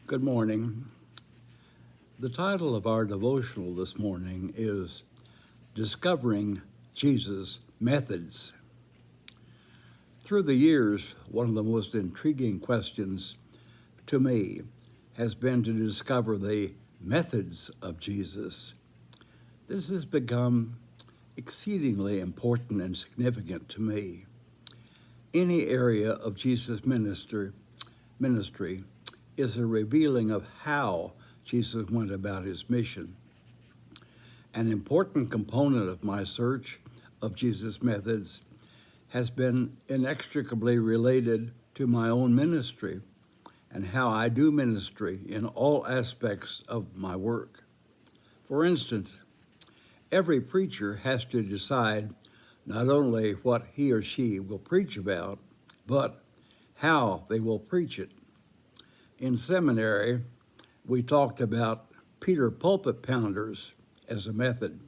Good morning. The title of our devotional this morning is Discovering Jesus' Methods. Through the years, one of the most intriguing questions to me has been to discover the methods of Jesus. This has become exceedingly important and significant to me. Any area of Jesus' ministry is a revealing of how Jesus went about his mission. An important component of my search of Jesus' methods has been inextricably related to my own ministry and how I do ministry in all aspects of my work. For instance, every preacher has to decide not only what he or she will preach about, but how they will preach it. In seminary, we talked about Peter pulpit pounders as a method.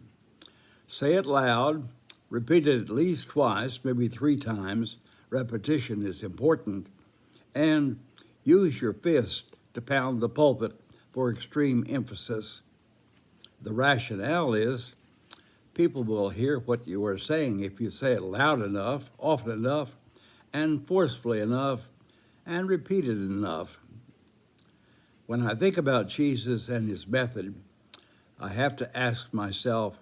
Say it loud, repeat it at least twice, maybe 3 times. Repetition is important. And use your fist to pound the pulpit for extreme emphasis. The rationale is people will hear what you are saying if you say it loud enough, often enough, and forcefully enough, and repeat it enough. When I think about Jesus and his method, I have to ask myself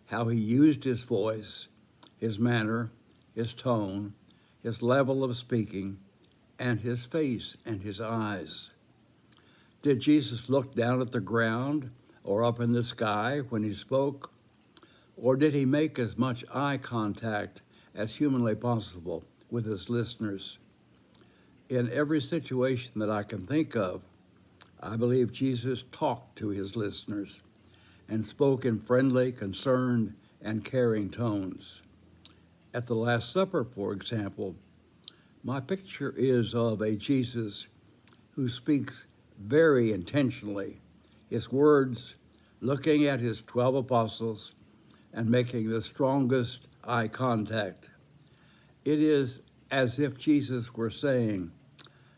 how he used his voice, his manner, his tone, his level of speaking, and his face and his eyes. Did Jesus look down at the ground or up in the sky when he spoke? Or did he make as much eye contact as humanly possible with his listeners? In every situation that I can think of, I believe Jesus talked to his listeners and spoke in friendly, concerned, and caring tones. At the Last Supper, for example, my picture is of a Jesus who speaks very intentionally, his words looking at his 12 apostles and making the strongest eye contact. It is as if Jesus were saying,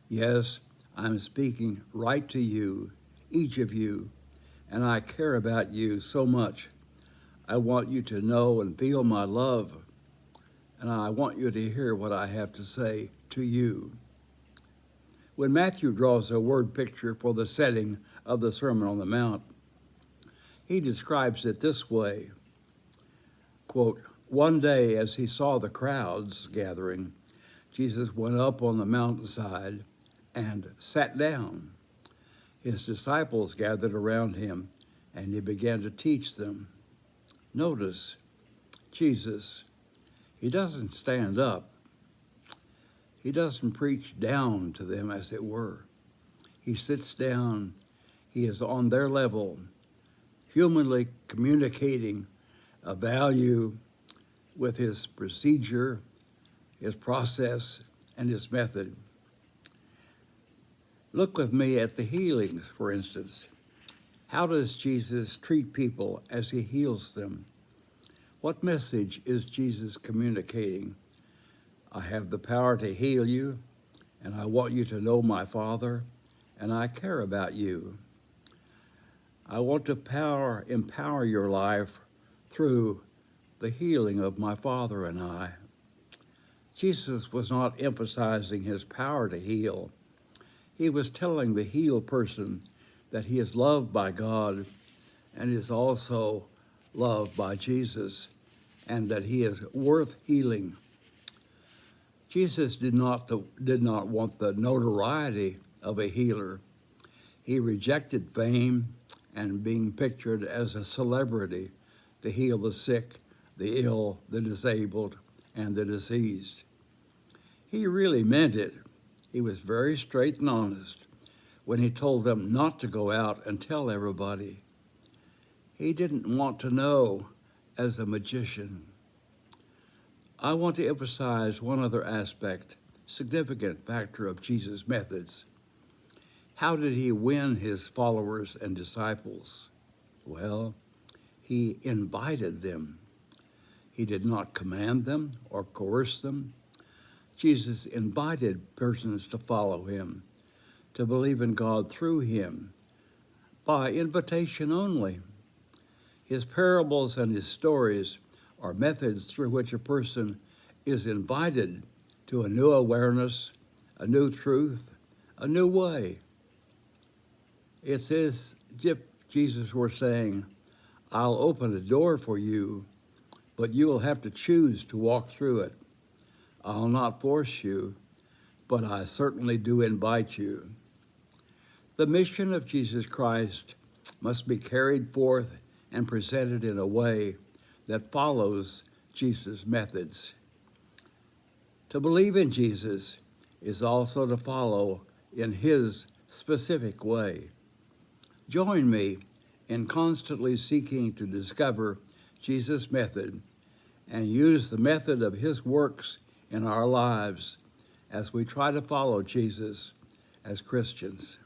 "Yes, I'm speaking right to you, each of you, and I care about you so much. I want you to know and feel my love, and I want you to hear what I have to say to you." When Matthew draws a word picture for the setting of the Sermon on the Mount, he describes it this way, quote, "One day as he saw the crowds gathering, Jesus went up on the mountainside and sat down. His disciples gathered around him, and he began to teach them." Notice, Jesus, he doesn't stand up. He doesn't preach down to them, as it were. He sits down. He is on their level, humanly communicating a value with his procedure, his process, and his method. Look with me at the healings, for instance. How does Jesus treat people as he heals them? What message is Jesus communicating? I have the power to heal you, and I want you to know my Father, and I care about you. I want to empower your life through the healing of my Father and I. Jesus was not emphasizing his power to heal. He was telling the healed person that he is loved by God and is also loved by Jesus, and that he is worth healing. Jesus did not want the notoriety of a healer. He rejected fame and being pictured as a celebrity to heal the sick, the ill, the disabled, and the diseased. He really meant it. He was very straight and honest when he told them not to go out and tell everybody. He didn't want to know as a magician. I want to emphasize one other aspect, significant factor of Jesus' methods. How did he win his followers and disciples? Well, he invited them. He did not command them or coerce them. Jesus invited persons to follow him. to believe in God through him, by invitation only. His parables and his stories are methods through which a person is invited to a new awareness, a new truth, a new way. It's as if Jesus were saying, I'll open a door for you, but you will have to choose to walk through it. I'll not force you, but I certainly do invite you. The mission of Jesus Christ must be carried forth and presented in a way that follows Jesus' methods. To believe in Jesus is also to follow in his specific way. Join me in constantly seeking to discover Jesus' method and use the method of his works in our lives as we try to follow Jesus as Christians.